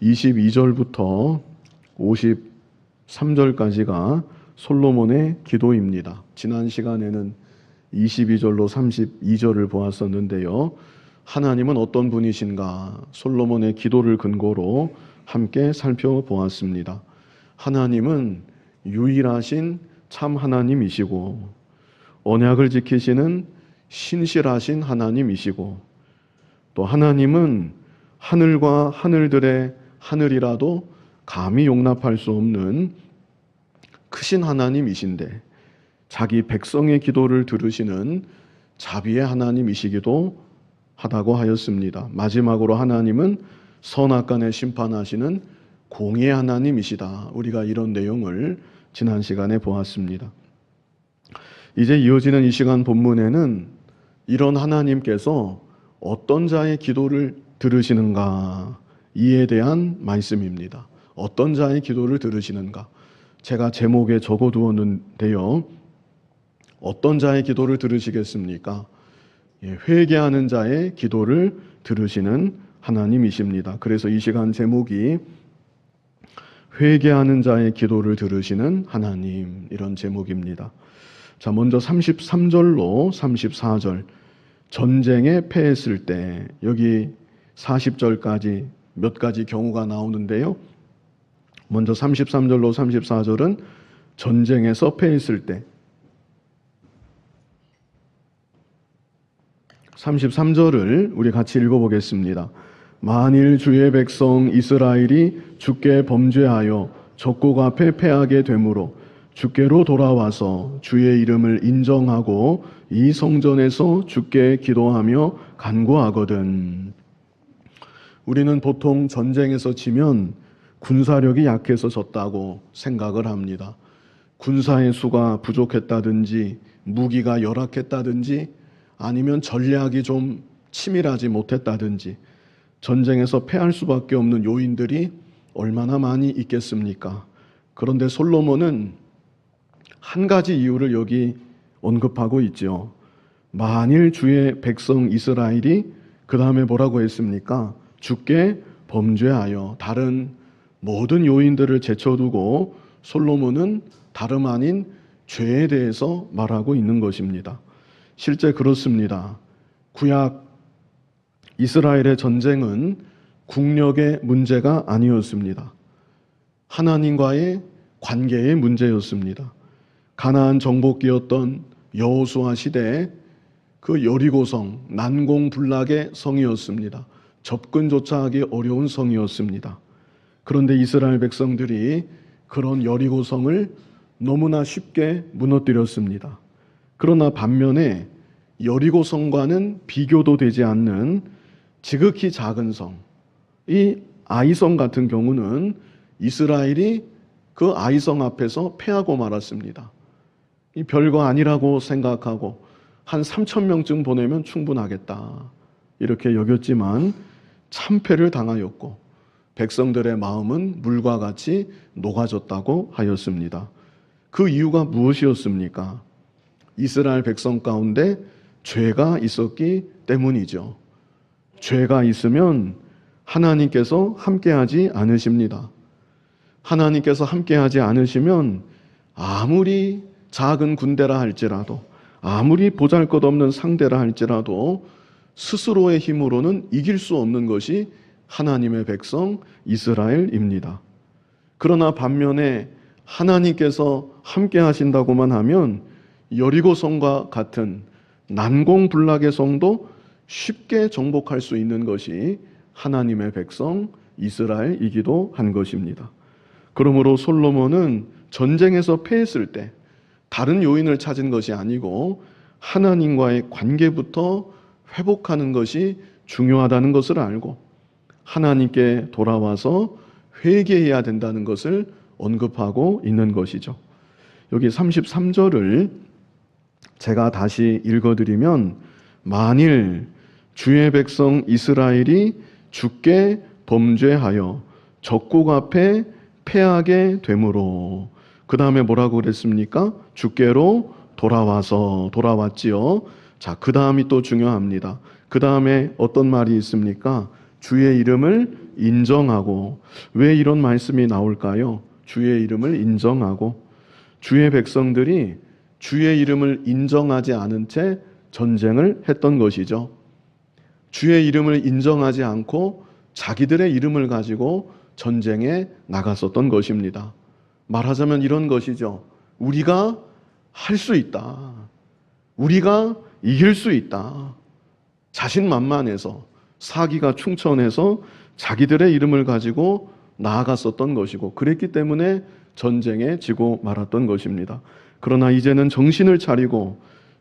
22절부터 53절까지가 솔로몬의 기도입니다. 지난 시간에는 22절로 32절을 보았었는데요. 하나님은 어떤 분이신가? 솔로몬의 기도를 근거로 함께 살펴보았습니다. 하나님은 유일하신 참 하나님이시고 언약을 지키시는 신실하신 하나님이시고 또 하나님은 하늘과 하늘들의 하늘이라도 감히 용납할 수 없는 크신 하나님이신데 자기 백성의 기도를 들으시는 자비의 하나님이시기도 하다고 하였습니다. 마지막으로 하나님은 선악간에 심판하시는 공의의 하나님이시다. 우리가 이런 내용을 지난 시간에 보았습니다. 이제 이어지는 이 시간 본문에는 이런 하나님께서 어떤 자의 기도를 들으시는가 이에 대한 말씀입니다. 어떤 자의 기도를 들으시는가? 제가 제목에 적어두었는데요. 어떤 자의 기도를 들으시겠습니까? 회개하는 자의 기도를 들으시는 하나님이십니다. 그래서 이 시간 제목이 회개하는 자의 기도를 들으시는 하나님, 이런 제목입니다. 자, 먼저 33절로 34절, 전쟁에 패했을 때, 여기 40절까지 몇 가지 경우가 나오는데요. 먼저 33절로 34절은 전쟁에서 패했을 때, 33절을 우리 같이 읽어보겠습니다. 만일 주의 백성 이스라엘이 주께 범죄하여 적국 앞에 패하게 되므로 주께로 돌아와서 주의 이름을 인정하고 이 성전에서 주께 기도하며 간구하거든. 우리는 보통 전쟁에서 지면 군사력이 약해서 졌다고 생각을 합니다. 군사의 수가 부족했다든지 무기가 열악했다든지 아니면 전략이 좀 치밀하지 못했다든지 전쟁에서 패할 수밖에 없는 요인들이 얼마나 많이 있겠습니까? 그런데 솔로몬은 한 가지 이유를 여기 언급하고 있죠. 만일 주의 백성 이스라엘이 그 다음에 뭐라고 했습니까? 주께 범죄하여, 다른 모든 요인들을 제쳐두고 솔로몬은 다름 아닌 죄에 대해서 말하고 있는 것입니다. 실제 그렇습니다. 구약 이스라엘의 전쟁은 국력의 문제가 아니었습니다. 하나님과의 관계의 문제였습니다. 가나안 정복기였던 여호수아 시대에 그 여리고성, 난공불락의 성이었습니다. 접근조차 하기 어려운 성이었습니다. 그런데 이스라엘 백성들이 그런 여리고성을 너무나 쉽게 무너뜨렸습니다. 그러나 반면에 여리고성과는 비교도 되지 않는 지극히 작은 성, 이 아이성 같은 경우는 이스라엘이 그 아이성 앞에서 패하고 말았습니다. 이 별거 아니라고 생각하고 한 3,000명쯤 보내면 충분하겠다 이렇게 여겼지만 참패를 당하였고 백성들의 마음은 물과 같이 녹아졌다고 하였습니다. 그 이유가 무엇이었습니까? 이스라엘 백성 가운데 죄가 있었기 때문이죠. 죄가 있으면 하나님께서 함께하지 않으십니다. 하나님께서 함께하지 않으시면 아무리 작은 군대라 할지라도, 아무리 보잘것없는 상대라 할지라도 스스로의 힘으로는 이길 수 없는 것이 하나님의 백성 이스라엘입니다. 그러나 반면에 하나님께서 함께 하신다고만 하면 여리고성과 같은 난공불락의 성도 쉽게 정복할 수 있는 것이 하나님의 백성 이스라엘이기도 한 것입니다. 그러므로 솔로몬은 전쟁에서 패했을 때 다른 요인을 찾은 것이 아니고 하나님과의 관계부터 회복하는 것이 중요하다는 것을 알고 하나님께 돌아와서 회개해야 된다는 것을 언급하고 있는 것이죠. 여기 33절을 제가 다시 읽어드리면 만일 주의 백성 이스라엘이 주께 범죄하여 적국 앞에 패하게 되므로, 그 다음에 뭐라고 그랬습니까? 주께로 돌아왔지요. 자, 그 다음이 또 중요합니다. 그 다음에 어떤 말이 있습니까? 주의 이름을 인정하고. 왜 이런 말씀이 나올까요? 주의 이름을 인정하고. 주의 백성들이 주의 이름을 인정하지 않은 채 전쟁을 했던 것이죠. 주의 이름을 인정하지 않고 자기들의 이름을 가지고 전쟁에 나갔었던 것입니다. 말하자면 이런 것이죠. 우리가 할 수 있다. 우리가 이길 수 있다. 자신만만해서, 사기가 충천해서 자기들의 이름을 가지고 나아갔었던 것이고, 그랬기 때문에 전쟁에 지고 말았던 것입니다. 그러나 이제는 정신을 차리고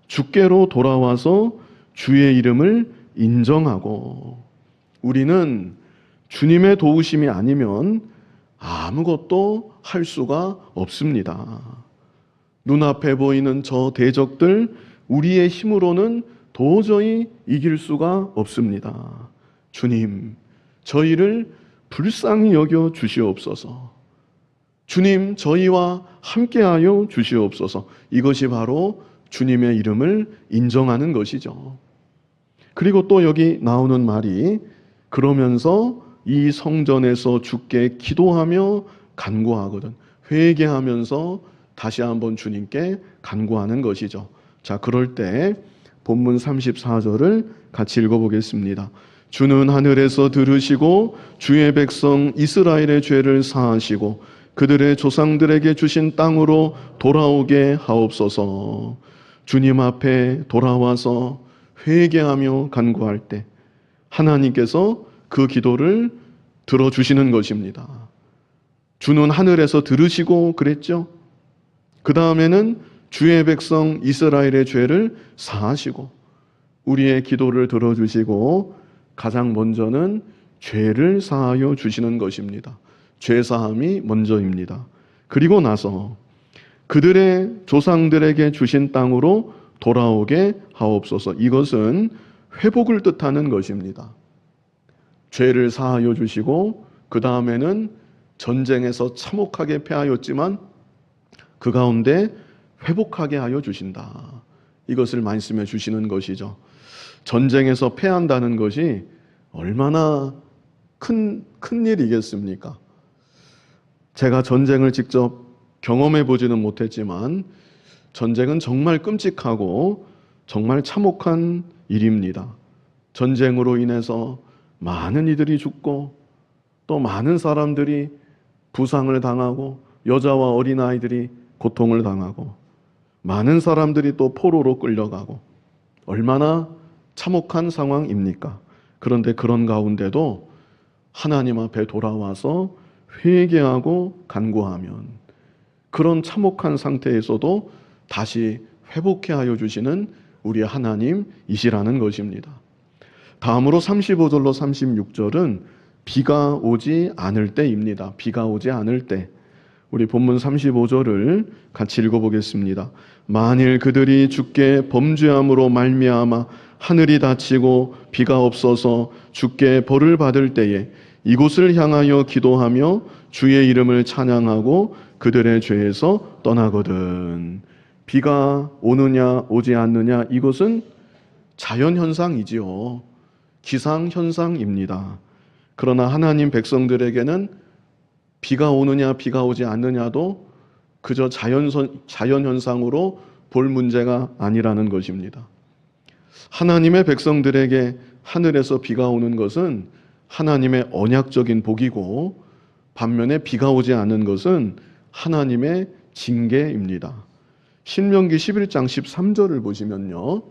주께로 돌아와서 주의 이름을 인정하고, 우리는 주님의 도우심이 아니면 아무것도 할 수가 없습니다. 눈앞에 보이는 저 대적들, 우리의 힘으로는 도저히 이길 수가 없습니다. 주님, 저희를 불쌍히 여겨 주시옵소서. 주님, 저희와 함께하여 주시옵소서. 이것이 바로 주님의 이름을 인정하는 것이죠. 그리고 또 여기 나오는 말이, 그러면서 이 성전에서 주께 기도하며 간구하거든. 회개하면서 다시 한번 주님께 간구하는 것이죠. 자, 그럴 때 본문 34절을 같이 읽어보겠습니다. 주는 하늘에서 들으시고 주의 백성 이스라엘의 죄를 사하시고 그들의 조상들에게 주신 땅으로 돌아오게 하옵소서. 주님 앞에 돌아와서 회개하며 간구할 때 하나님께서 그 기도를 들어주시는 것입니다. 주는 하늘에서 들으시고 그랬죠. 그 다음에는 주의 백성 이스라엘의 죄를 사하시고 우리의 기도를 들어주시고 가장 먼저는 죄를 사하여 주시는 것입니다. 죄사함이 먼저입니다. 그리고 나서 그들의 조상들에게 주신 땅으로 돌아오게 하옵소서. 이것은 회복을 뜻하는 것입니다. 죄를 사하여 주시고 그 다음에는 전쟁에서 참혹하게 패하였지만 그 가운데 회복하게 하여 주신다. 이것을 말씀해 주시는 것이죠. 전쟁에서 패한다는 것이 얼마나 큰 일이겠습니까? 제가 전쟁을 직접 경험해 보지는 못했지만 전쟁은 정말 끔찍하고 정말 참혹한 일입니다. 전쟁으로 인해서 많은 이들이 죽고 또 많은 사람들이 부상을 당하고 여자와 어린아이들이 고통을 당하고 많은 사람들이 또 포로로 끌려가고 얼마나 참혹한 상황입니까? 그런데 그런 가운데도 하나님 앞에 돌아와서 회개하고 간구하면 그런 참혹한 상태에서도 다시 회복해 하여 주시는 우리 하나님이시라는 것입니다. 다음으로 35절로 36절은 비가 오지 않을 때입니다. 비가 오지 않을 때. 우리 본문 35절을 같이 읽어보겠습니다. 만일 그들이 주께 범죄함으로 말미암아 하늘이 닫히고 비가 없어서 주께 벌을 받을 때에 이곳을 향하여 기도하며 주의 이름을 찬양하고 그들의 죄에서 떠나거든. 비가 오느냐 오지 않느냐 이것은 자연현상이지요. 기상현상입니다. 그러나 하나님 백성들에게는 비가 오느냐 비가 오지 않느냐도 그저 자연현상으로 볼 문제가 아니라는 것입니다. 하나님의 백성들에게 하늘에서 비가 오는 것은 하나님의 언약적인 복이고 반면에 비가 오지 않는 것은 하나님의 징계입니다. 신명기 11장 13절을 보시면요.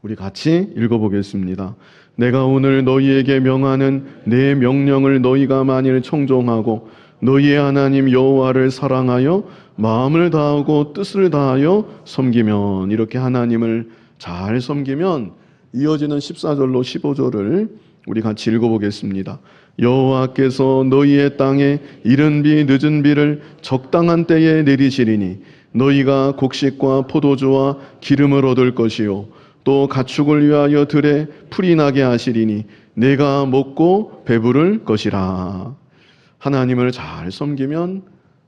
우리 같이 읽어보겠습니다. 내가 오늘 너희에게 명하는 내 명령을 너희가 만일 청종하고 너희의 하나님 여호와를 사랑하여 마음을 다하고 뜻을 다하여 섬기면, 이렇게 하나님을 잘 섬기면 이어지는 14절로 15절을 우리 같이 읽어보겠습니다. 여호와께서 너희의 땅에 이른 비 늦은 비를 적당한 때에 내리시리니 너희가 곡식과 포도주와 기름을 얻을 것이요 또 가축을 위하여 들에 풀이 나게 하시리니 내가 먹고 배부를 것이라. 하나님을 잘 섬기면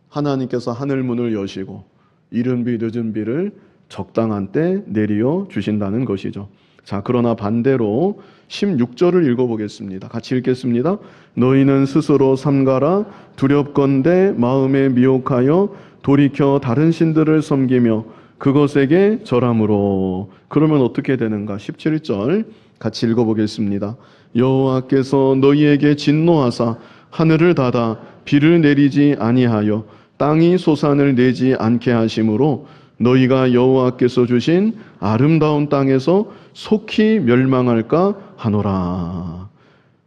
하나님께서 하늘 문을 여시고 이른 비 늦은 비를 적당한 때 내리어 주신다는 것이죠. 자, 그러나 반대로 16절을 읽어보겠습니다. 같이 읽겠습니다. 너희는 스스로 삼가라. 두렵건대 마음에 미혹하여 돌이켜 다른 신들을 섬기며 그것에게 절함으로. 그러면 어떻게 되는가? 17절 같이 읽어보겠습니다. 여호와께서 너희에게 진노하사 하늘을 닫아 비를 내리지 아니하여 땅이 소산을 내지 않게 하심으로 너희가 여호와께서 주신 아름다운 땅에서 속히 멸망할까 하노라.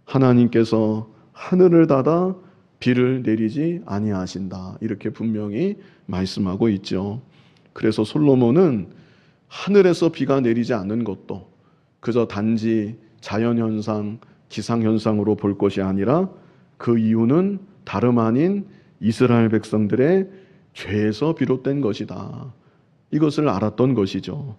하나님께서 하늘을 닫아 비를 내리지 아니하신다. 이렇게 분명히 말씀하고 있죠. 그래서 솔로몬은 하늘에서 비가 내리지 않는 것도 그저 단지 자연현상, 기상현상으로 볼 것이 아니라 그 이유는 다름 아닌 이스라엘 백성들의 죄에서 비롯된 것이다. 이것을 알았던 것이죠.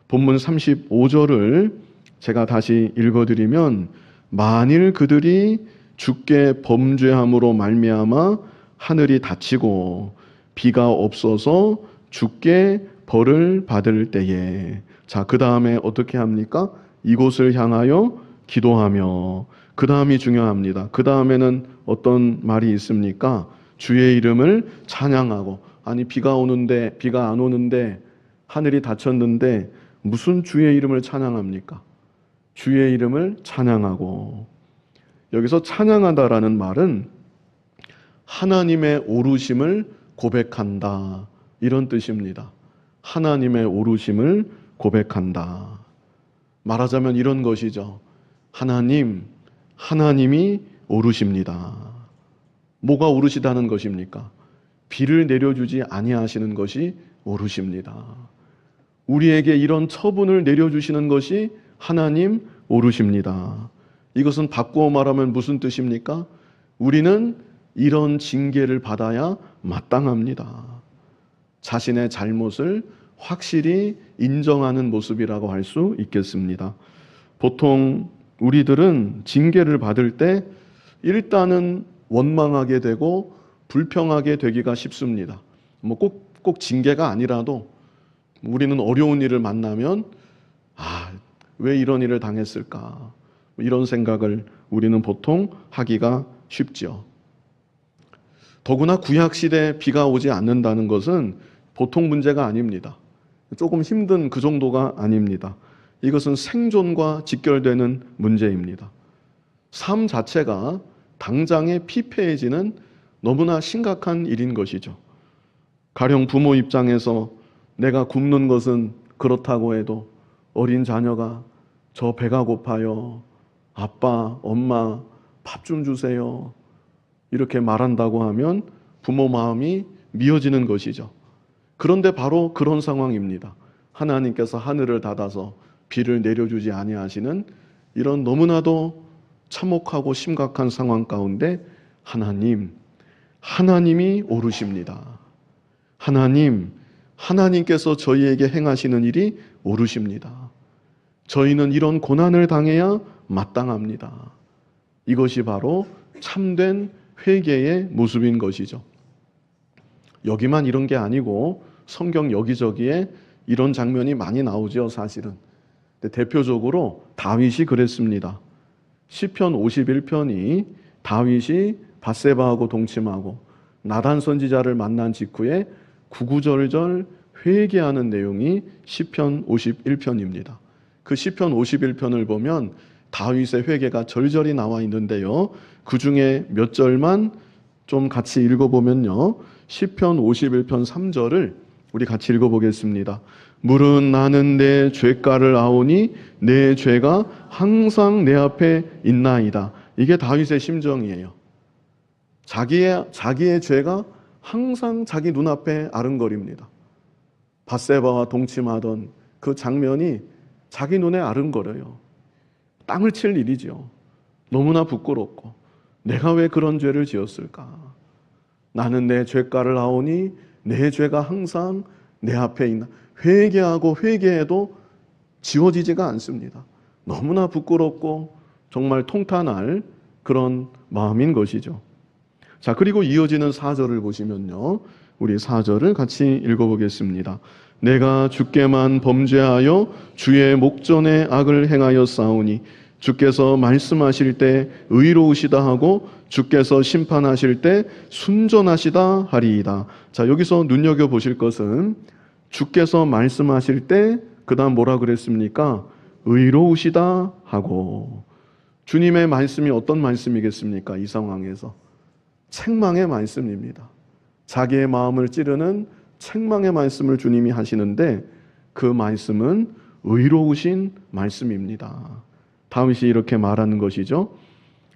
본문 35절을 제가 다시 읽어드리면 만일 그들이 주께 범죄함으로 말미암아 하늘이 닫히고 비가 없어서 주께 벌을 받을 때에 자, 그 다음에 어떻게 합니까? 이곳을 향하여 기도하며 그 다음이 중요합니다. 그 다음에는 어떤 말이 있습니까? 주의 이름을 찬양하고 아니 비가 오는데 비가 안 오는데 하늘이 닫혔는데 무슨 주의 이름을 찬양합니까? 주의 이름을 찬양하고 여기서 찬양하다라는 말은 하나님의 오르심을 고백한다 이런 뜻입니다. 하나님의 오르심을 고백한다. 말하자면 이런 것이죠. 하나님이 오르십니다. 뭐가 오르시다는 것입니까? 비를 내려주지 아니하시는 것이 오르십니다. 우리에게 이런 처분을 내려주시는 것이 하나님 오르십니다. 이것은 바꾸어 말하면 무슨 뜻입니까? 우리는 이런 징계를 받아야 마땅합니다. 자신의 잘못을 확실히 인정하는 모습이라고 할 수 있겠습니다. 보통 우리들은 징계를 받을 때 일단은 원망하게 되고 불평하게 되기가 쉽습니다. 꼭 징계가 아니라도 우리는 어려운 일을 만나면 왜 이런 일을 당했을까? 이런 생각을 우리는 보통 하기가 쉽죠. 더구나 구약시대에 비가 오지 않는다는 것은 보통 문제가 아닙니다. 조금 힘든 그 정도가 아닙니다. 이것은 생존과 직결되는 문제입니다. 삶 자체가 당장에 피폐해지는 너무나 심각한 일인 것이죠. 가령 부모 입장에서 내가 굶는 것은 그렇다고 해도 어린 자녀가 저 배가 고파요. 아빠, 엄마 밥 좀 주세요. 이렇게 말한다고 하면 부모 마음이 미어지는 것이죠. 그런데 바로 그런 상황입니다. 하나님께서 하늘을 닫아서 비를 내려주지 아니하시는 이런 너무나도 참혹하고 심각한 상황 가운데 하나님이 오르십니다. 하나님께서 저희에게 행하시는 일이 오르십니다. 저희는 이런 고난을 당해야 마땅합니다. 이것이 바로 참된 회개의 모습인 것이죠. 여기만 이런 게 아니고 성경 여기저기에 이런 장면이 많이 나오죠, 사실은. 근데 대표적으로 다윗이 그랬습니다. 시편 51편이 다윗이 밧세바하고 동침하고 나단 선지자를 만난 직후에 구구절절 회개하는 내용이 시편 51편입니다. 그 시편 51편을 보면 다윗의 회개가 절절히 나와 있는데요. 그 중에 몇 절만 좀 같이 읽어보면요. 시편 51편 3절을 우리 같이 읽어보겠습니다. 물은 나는 내 죄가를 아오니 내 죄가 항상 내 앞에 있나이다. 이게 다윗의 심정이에요. 자기의 죄가 항상 자기 눈앞에 아른거립니다. 밧세바와 동침하던 그 장면이 자기 눈에 아른거려요. 땅을 칠 일이죠. 너무나 부끄럽고 내가 왜 그런 죄를 지었을까? 나는 내 죄가를 아오니 내 죄가 항상 내 앞에 있나? 회개하고 회개해도 지워지지가 않습니다. 너무나 부끄럽고 정말 통탄할 그런 마음인 것이죠. 자, 그리고 이어지는 4절을 보시면요. 우리 4절을 같이 읽어보겠습니다. 내가 주께만 범죄하여 주의 목전에 악을 행하였사오니 주께서 말씀하실 때 의로우시다 하고 주께서 심판하실 때 순전하시다 하리이다. 자, 여기서 눈여겨보실 것은 주께서 말씀하실 때 그 다음 뭐라 그랬습니까? 의로우시다 하고, 주님의 말씀이 어떤 말씀이겠습니까? 이 상황에서 책망의 말씀입니다. 자기의 마음을 찌르는 책망의 말씀을 주님이 하시는데 그 말씀은 의로우신 말씀입니다. 다윗이 이렇게 말하는 것이죠.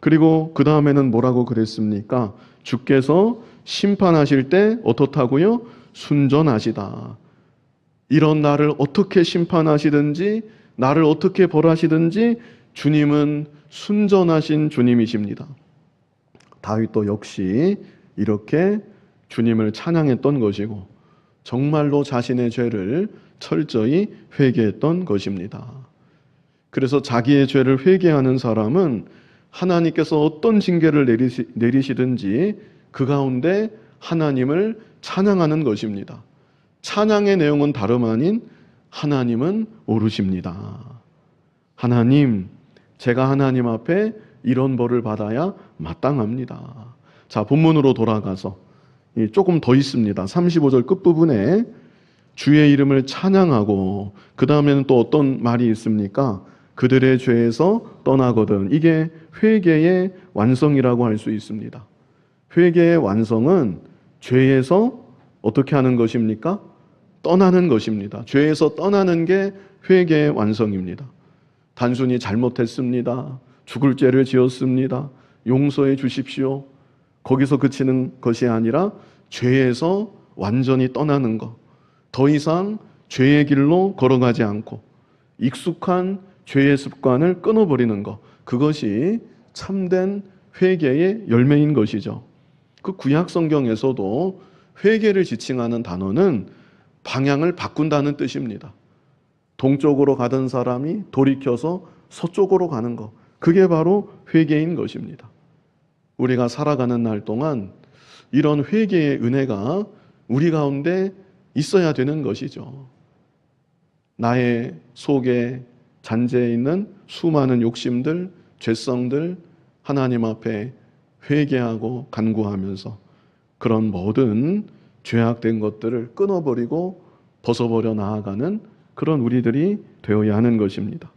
그리고 그 다음에는 뭐라고 그랬습니까? 주께서 심판하실 때 어떻다고요? 순전하시다. 이런 나를 어떻게 심판하시든지 나를 어떻게 벌하시든지 주님은 순전하신 주님이십니다. 다윗도 역시 이렇게 주님을 찬양했던 것이고 정말로 자신의 죄를 철저히 회개했던 것입니다. 그래서 자기의 죄를 회개하는 사람은 하나님께서 어떤 징계를 내리시든지 그 가운데 하나님을 찬양하는 것입니다. 찬양의 내용은 다름 아닌 하나님은 옳으십니다. 하나님, 제가 하나님 앞에 이런 벌을 받아야 마땅합니다. 자, 본문으로 돌아가서 조금 더 있습니다. 35절 끝부분에 주의 이름을 찬양하고 그 다음에는 또 어떤 말이 있습니까? 그들의 죄에서 떠나거든. 이게 회개의 완성이라고 할 수 있습니다. 회개의 완성은 죄에서 어떻게 하는 것입니까? 떠나는 것입니다. 죄에서 떠나는 게 회개의 완성입니다. 단순히 잘못했습니다. 죽을 죄를 지었습니다. 용서해 주십시오. 거기서 그치는 것이 아니라 죄에서 완전히 떠나는 것. 더 이상 죄의 길로 걸어가지 않고 익숙한 죄의 습관을 끊어버리는 것. 그것이 참된 회개의 열매인 것이죠. 그 구약 성경에서도 회개를 지칭하는 단어는 방향을 바꾼다는 뜻입니다. 동쪽으로 가던 사람이 돌이켜서 서쪽으로 가는 것. 그게 바로 회개인 것입니다. 우리가 살아가는 날 동안 이런 회개의 은혜가 우리 가운데 있어야 되는 것이죠. 나의 속에 잔재해 있는 수많은 욕심들, 죄성들 하나님 앞에 회개하고 간구하면서 그런 모든 죄악된 것들을 끊어버리고 벗어버려 나아가는 그런 우리들이 되어야 하는 것입니다.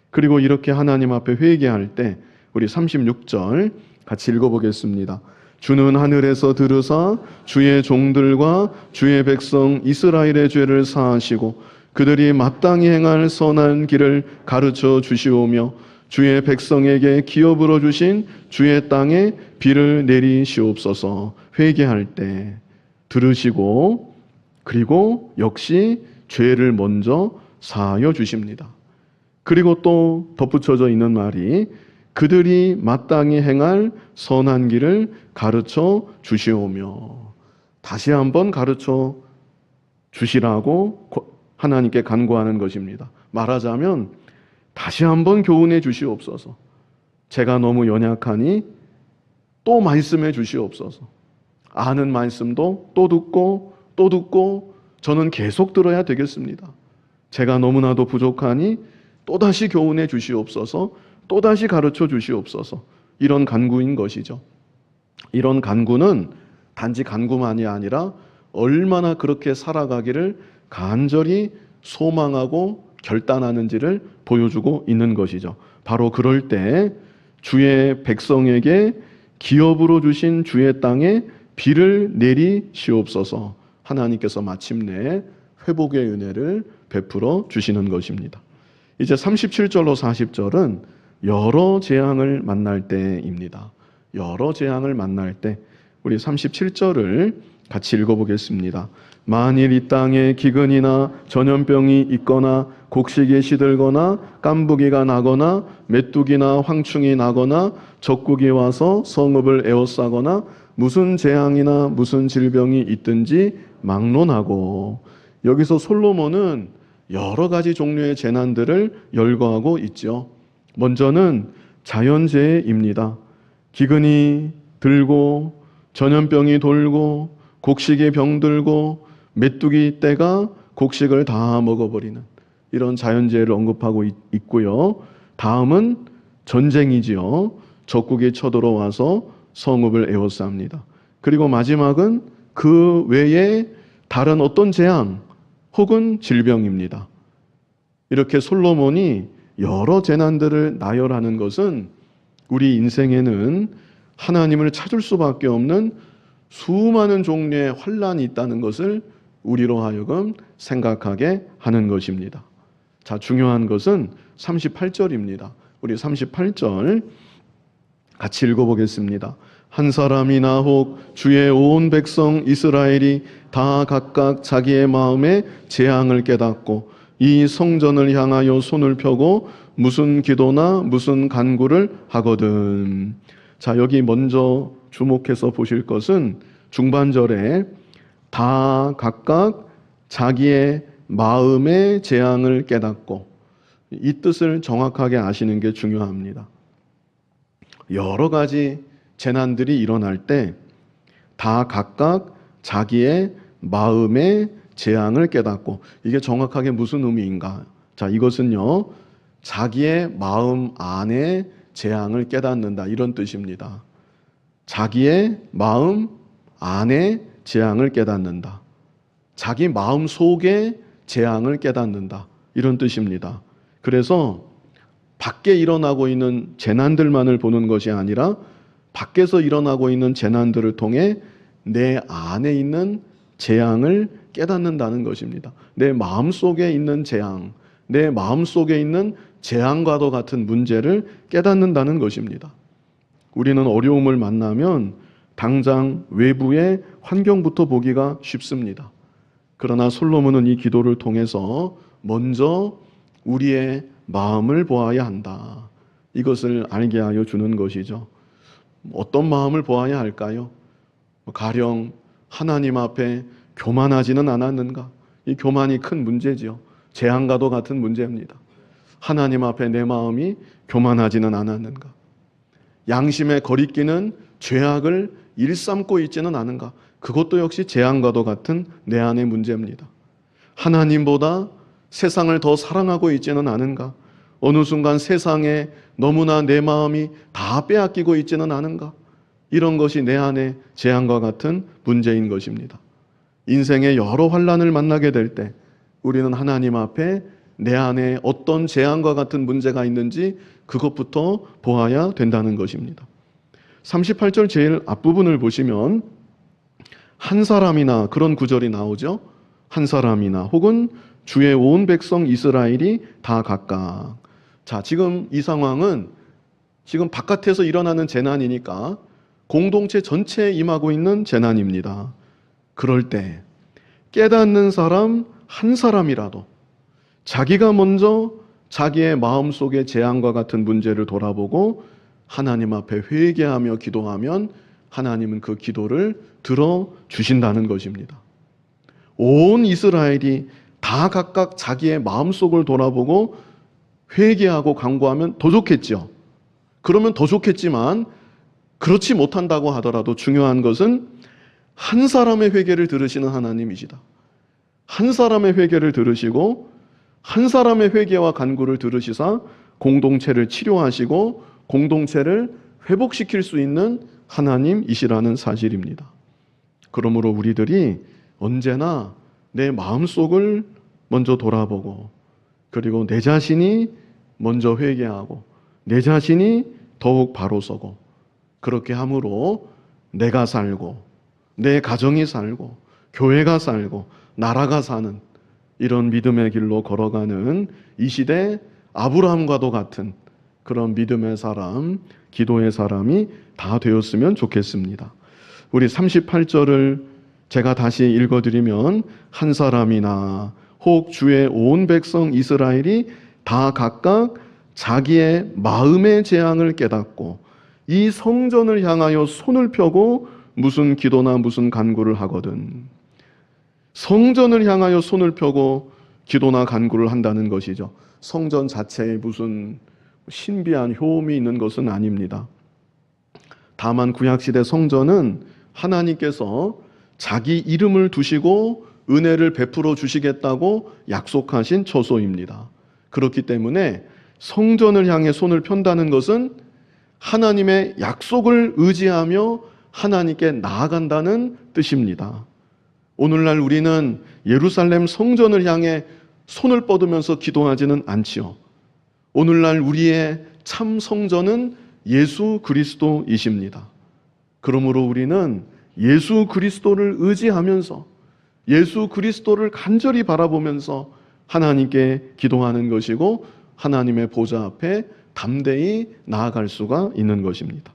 그리고 이렇게 하나님 앞에 회개할 때 우리 36절 같이 읽어보겠습니다. 주는 하늘에서 들으사 주의 종들과 주의 백성 이스라엘의 죄를 사하시고 그들이 마땅히 행할 선한 길을 가르쳐 주시오며 주의 백성에게 기업으로 주신 주의 땅에 비를 내리시옵소서. 회개할 때 들으시고 그리고 역시 죄를 먼저 사하여 주십니다. 그리고 또 덧붙여져 있는 말이 그들이 마땅히 행할 선한 길을 가르쳐 주시오며, 다시 한번 가르쳐 주시라고 하나님께 간구하는 것입니다. 말하자면 다시 한번 교훈해 주시옵소서. 제가 너무 연약하니 또 말씀해 주시옵소서. 아는 말씀도 또 듣고 저는 계속 들어야 되겠습니다. 제가 너무나도 부족하니 또다시 교훈해 주시옵소서. 또다시 가르쳐 주시옵소서. 이런 간구인 것이죠. 이런 간구는 단지 간구만이 아니라 얼마나 그렇게 살아가기를 간절히 소망하고 결단하는지를 보여주고 있는 것이죠. 바로 그럴 때 주의 백성에게 기업으로 주신 주의 땅에 비를 내리시옵소서. 하나님께서 마침내 회복의 은혜를 베풀어 주시는 것입니다. 이제 37절로 40절은 여러 재앙을 만날 때입니다. 여러 재앙을 만날 때 우리 37절을 같이 읽어보겠습니다. 만일 이 땅에 기근이나 전염병이 있거나 곡식이 시들거나 깐부기가 나거나 메뚜기나 황충이 나거나 적국이 와서 성읍을 에워싸거나 무슨 재앙이나 무슨 질병이 있든지 막론하고, 여기서 솔로몬은 여러 가지 종류의 재난들을 열거하고 있죠. 먼저는 자연재해입니다. 기근이 들고 전염병이 돌고 곡식에 병들고 메뚜기 떼가 곡식을 다 먹어버리는 이런 자연재해를 언급하고 있고요. 다음은 전쟁이지요. 적국이 쳐들어와서 성읍을 에워쌉니다. 그리고 마지막은 그 외에 다른 어떤 재앙 혹은 질병입니다. 이렇게 솔로몬이 여러 재난들을 나열하는 것은 우리 인생에는 하나님을 찾을 수밖에 없는 수많은 종류의 환난이 있다는 것을 우리로 하여금 생각하게 하는 것입니다. 자, 중요한 것은 38절입니다. 우리 38절 같이 읽어보겠습니다. 한 사람이나 혹 주의 온 백성 이스라엘이 다 각각 자기의 마음에 재앙을 깨닫고 이 성전을 향하여 손을 펴고 무슨 기도나 무슨 간구를 하거든. 자, 여기 먼저 주목해서 보실 것은 중반절에 다 각각 자기의 마음의 재앙을 깨닫고, 이 뜻을 정확하게 아시는 게 중요합니다. 여러 가지 재난들이 일어날 때 다 각각 자기의 마음의 재앙을 깨닫고, 이게 정확하게 무슨 의미인가? 자, 이것은요, 자기의 마음 안에 재앙을 깨닫는다, 이런 뜻입니다. 자기의 마음 안에 재앙을 깨닫는다. 자기 마음 속에 재앙을 깨닫는다, 이런 뜻입니다. 그래서 밖에 일어나고 있는 재난들만을 보는 것이 아니라 밖에서 일어나고 있는 재난들을 통해 내 안에 있는 재앙을 깨닫는다는 것입니다. 내 마음 속에 있는 재앙, 내 마음 속에 있는 재앙과도 같은 문제를 깨닫는다는 것입니다. 우리는 어려움을 만나면 당장 외부의 환경부터 보기가 쉽습니다. 그러나 솔로몬은 이 기도를 통해서 먼저 우리의 마음을 보아야 한다, 이것을 알게 하여 주는 것이죠. 어떤 마음을 보아야 할까요? 가령 하나님 앞에 교만하지는 않았는가? 이 교만이 큰 문제지요. 재앙과도 같은 문제입니다. 하나님 앞에 내 마음이 교만하지는 않았는가? 양심의 거리끼는 죄악을 일삼고 있지는 않은가? 그것도 역시 재앙과도 같은 내 안의 문제입니다. 하나님보다 세상을 더 사랑하고 있지는 않은가? 어느 순간 세상에 너무나 내 마음이 다 빼앗기고 있지는 않은가? 이런 것이 내 안의 재앙과 같은 문제인 것입니다. 인생의 여러 환난을 만나게 될 때 우리는 하나님 앞에 내 안에 어떤 재앙과 같은 문제가 있는지 그것부터 보아야 된다는 것입니다. 38절 제일 앞부분을 보시면 한 사람이나, 그런 구절이 나오죠. 한 사람이나 혹은 주의 온 백성 이스라엘이 다 각각. 자, 지금 이 상황은 지금 바깥에서 일어나는 재난이니까 공동체 전체에 임하고 있는 재난입니다. 그럴 때 깨닫는 사람 한 사람이라도 자기가 먼저 자기의 마음속의 재앙과 같은 문제를 돌아보고 하나님 앞에 회개하며 기도하면 하나님은 그 기도를 들어주신다는 것입니다. 온 이스라엘이 다 각각 자기의 마음속을 돌아보고 회개하고 간구하면 더 좋겠죠. 그러면 더 좋겠지만 그렇지 못한다고 하더라도 중요한 것은 한 사람의 회개를 들으시는 하나님이시다. 한 사람의 회개를 들으시고 한 사람의 회개와 간구를 들으시사 공동체를 치료하시고 공동체를 회복시킬 수 있는 하나님이시라는 사실입니다. 그러므로 우리들이 언제나 내 마음속을 먼저 돌아보고, 그리고 내 자신이 먼저 회개하고 내 자신이 더욱 바로 서고, 그렇게 함으로 내가 살고 내 가정이 살고 교회가 살고 나라가 사는 이런 믿음의 길로 걸어가는 이 시대 아브라함과도 같은 그런 믿음의 사람, 기도의 사람이 다 되었으면 좋겠습니다. 우리 38절을 제가 다시 읽어드리면 한 사람이나 혹 주의 온 백성 이스라엘이 다 각각 자기의 마음의 재앙을 깨닫고 이 성전을 향하여 손을 펴고 무슨 기도나 무슨 간구를 하거든. 성전을 향하여 손을 펴고 기도나 간구를 한다는 것이죠. 성전 자체에 무슨 신비한 효험이 있는 것은 아닙니다. 다만 구약시대 성전은 하나님께서 자기 이름을 두시고 은혜를 베풀어 주시겠다고 약속하신 처소입니다. 그렇기 때문에 성전을 향해 손을 편다는 것은 하나님의 약속을 의지하며 하나님께 나아간다는 뜻입니다. 오늘날 우리는 예루살렘 성전을 향해 손을 뻗으면서 기도하지는 않지요. 오늘날 우리의 참 성전은 예수 그리스도이십니다. 그러므로 우리는 예수 그리스도를 의지하면서 예수 그리스도를 간절히 바라보면서 하나님께 기도하는 것이고 하나님의 보좌 앞에 담대히 나아갈 수가 있는 것입니다.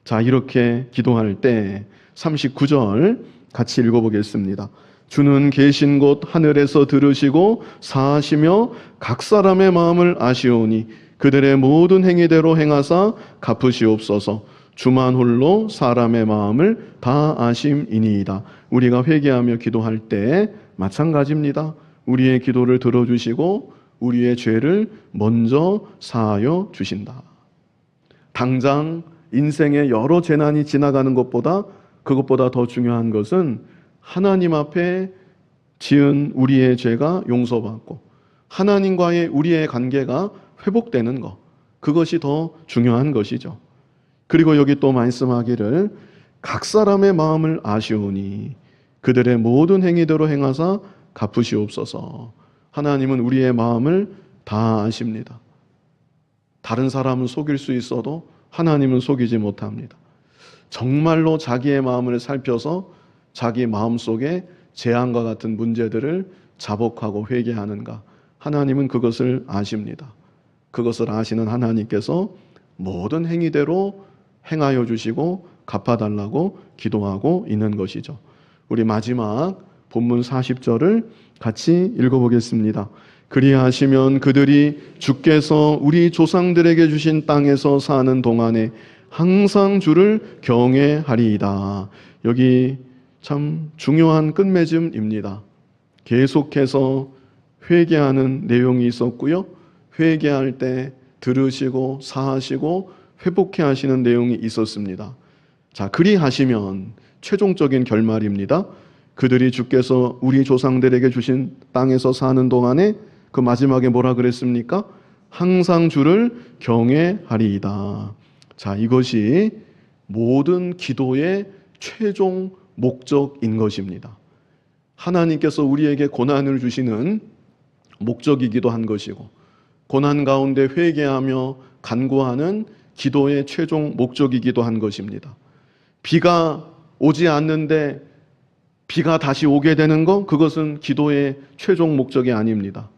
자, 이렇게 기도할 때 39절 같이 읽어보겠습니다. 주는 계신 곳 하늘에서 들으시고 사하시며 각 사람의 마음을 아시오니 그들의 모든 행위대로 행하사 갚으시옵소서. 주만 홀로 사람의 마음을 다 아심이니이다. 우리가 회개하며 기도할 때 마찬가지입니다. 우리의 기도를 들어주시고 우리의 죄를 먼저 사하여 주신다. 당장 인생의 여러 재난이 지나가는 것보다 그것보다 더 중요한 것은 하나님 앞에 지은 우리의 죄가 용서받고 하나님과의 우리의 관계가 회복되는 것, 그것이 더 중요한 것이죠. 그리고 여기 또 말씀하기를 각 사람의 마음을 아시오니 그들의 모든 행위대로 행하사 갚으시옵소서. 하나님은 우리의 마음을 다 아십니다. 다른 사람은 속일 수 있어도 하나님은 속이지 못합니다. 정말로 자기의 마음을 살펴서 자기 마음속에 재앙과 같은 문제들을 자복하고 회개하는가? 하나님은 그것을 아십니다. 그것을 아시는 하나님께서 모든 행위대로 행하여 주시고 갚아달라고 기도하고 있는 것이죠. 우리 마지막 본문 40절을 같이 읽어보겠습니다. 그리하시면 그들이 주께서 우리 조상들에게 주신 땅에서 사는 동안에 항상 주를 경외하리이다. 여기 참 중요한 끝맺음입니다. 계속해서 회개하는 내용이 있었고요. 회개할 때 들으시고 사하시고 회복해 하시는 내용이 있었습니다. 자, 그리하시면 최종적인 결말입니다. 그들이 주께서 우리 조상들에게 주신 땅에서 사는 동안에 그 마지막에 뭐라 그랬습니까? 항상 주를 경외하리이다. 자, 이것이 모든 기도의 최종 목적인 것입니다. 하나님께서 우리에게 고난을 주시는 목적이기도 한 것이고 고난 가운데 회개하며 간구하는 기도의 최종 목적이기도 한 것입니다. 비가 오지 않는데 비가 다시 오게 되는 것, 그것은 기도의 최종 목적이 아닙니다.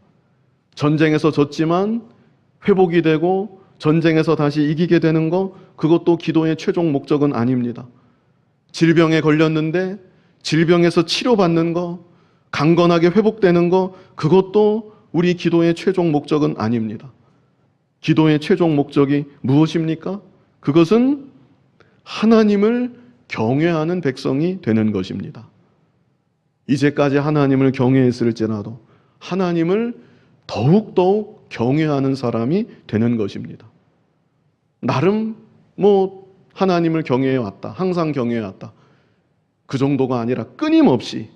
전쟁에서 졌지만 회복이 되고 전쟁에서 다시 이기게 되는 것, 그것도 기도의 최종 목적은 아닙니다. 질병에 걸렸는데 질병에서 치료받는 것, 강건하게 회복되는 것, 그것도 우리 기도의 최종 목적은 아닙니다. 기도의 최종 목적이 무엇입니까? 그것은 하나님을 경외하는 백성이 되는 것입니다. 이제까지 하나님을 경외했을지라도 하나님을 더욱더욱 경외하는 사람이 되는 것입니다. 나름 하나님을 경외해왔다. 항상 경외해왔다. 그 정도가 아니라 끊임없이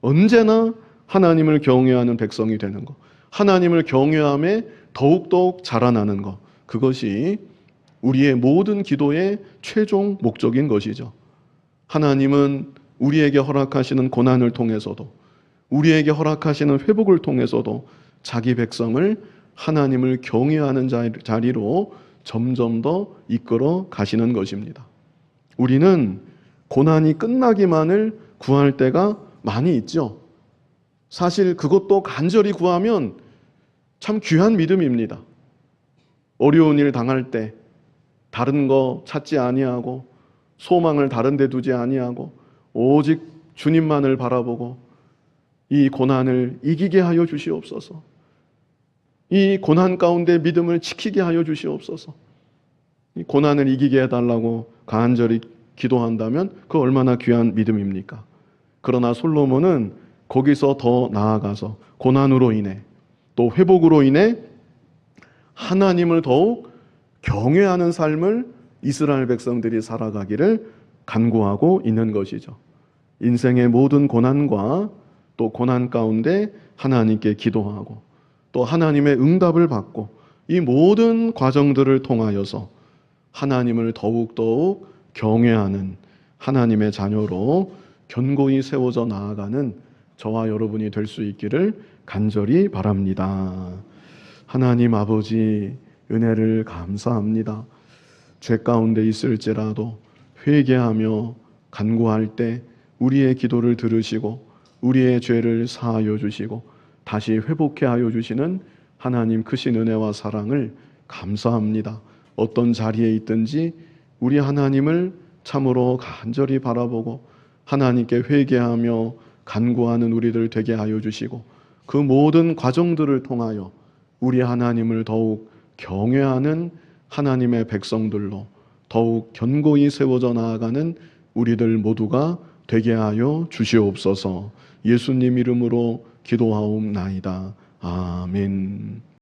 언제나 하나님을 경외하는 백성이 되는 것. 하나님을 경외함에 더욱더욱 자라나는 것. 그것이 우리의 모든 기도의 최종 목적인 것이죠. 하나님은 우리에게 허락하시는 고난을 통해서도 우리에게 허락하시는 회복을 통해서도 자기 백성을 하나님을 경외하는 자리로 점점 더 이끌어 가시는 것입니다. 우리는 고난이 끝나기만을 구할 때가 많이 있죠. 사실 그것도 간절히 구하면 참 귀한 믿음입니다. 어려운 일 당할 때 다른 거 찾지 아니하고 소망을 다른 데 두지 아니하고 오직 주님만을 바라보고 이 고난을 이기게 하여 주시옵소서. 이 고난 가운데 믿음을 지키게 하여 주시옵소서. 이 고난을 이기게 해달라고 간절히 기도한다면 그 얼마나 귀한 믿음입니까? 그러나 솔로몬은 거기서 더 나아가서 고난으로 인해 또 회복으로 인해 하나님을 더욱 경외하는 삶을 이스라엘 백성들이 살아가기를 간구하고 있는 것이죠. 인생의 모든 고난과 또 고난 가운데 하나님께 기도하고 또 하나님의 응답을 받고 이 모든 과정들을 통하여서 하나님을 더욱더욱 경외하는 하나님의 자녀로 견고히 세워져 나아가는 저와 여러분이 될 수 있기를 간절히 바랍니다. 하나님 아버지, 은혜를 감사합니다. 죄 가운데 있을지라도 회개하며 간구할 때 우리의 기도를 들으시고 우리의 죄를 사하여 주시고 다시 회복해 하여 주시는 하나님 크신 은혜와 사랑을 감사합니다. 어떤 자리에 있든지 우리 하나님을 참으로 간절히 바라보고 하나님께 회개하며 간구하는 우리들 되게 하여 주시고 그 모든 과정들을 통하여 우리 하나님을 더욱 경외하는 하나님의 백성들로 더욱 견고히 세워져 나아가는 우리들 모두가 되게 하여 주시옵소서. 예수님 이름으로 기도하옵나이다. 아멘.